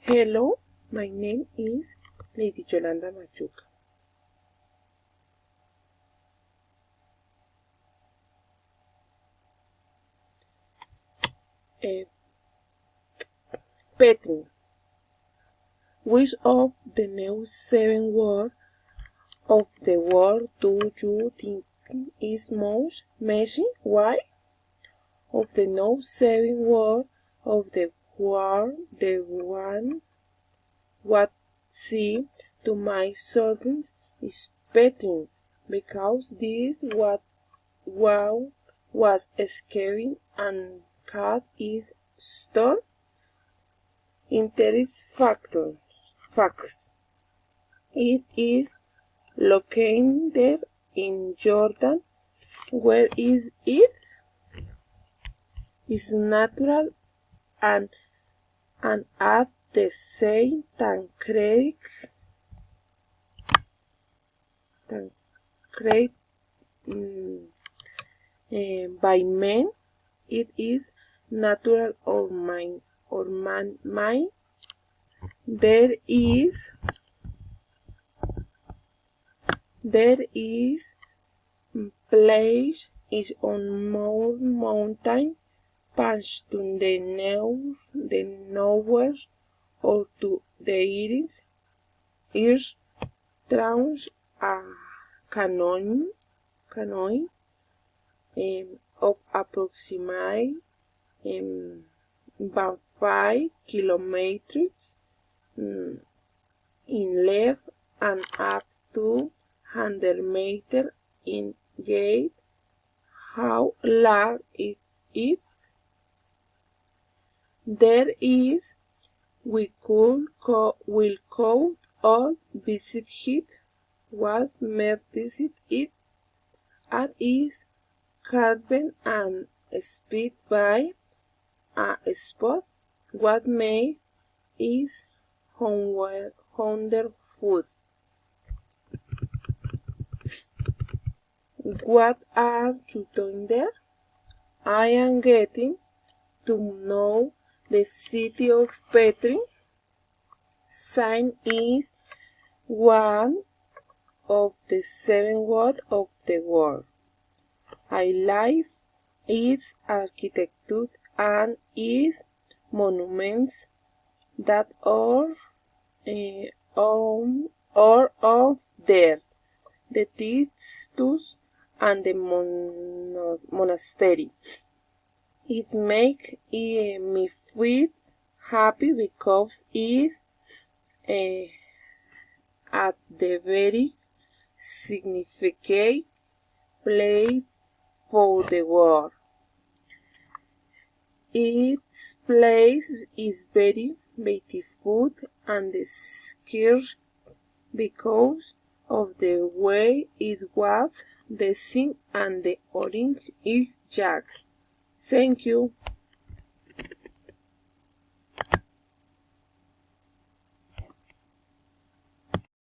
Hello, my name is Lady Yolanda Machuca. Petting. Which of the new 7 words of the world do you think is most messy? Why? Of the new 7 words of the world, the one what seemed to my servants is petting, because this what wow was scary and cat is stone. Facts. It is located in Jordan. Where is it? It's natural and at the same time created by men. It is natural or man. There is place is on more mountain past to the nowhere or to the ears trans a canoe of approximately about 5 kilometers in length and up to 100 meters in height. How large is it? There is, will count all visit it. What may visit it at is carved and speed by a spot. What may is wonderful. What are you doing there? I am getting to know the city of Petran. Sign is one of the 7 words of the world. I like its architecture and its monuments that are of there. The Titus and the monastery. It makes me feel happy because it's at the very significant place for the world. Its place is very beautiful and scarce because of the way it was designed and the orange is jacks. Thank you.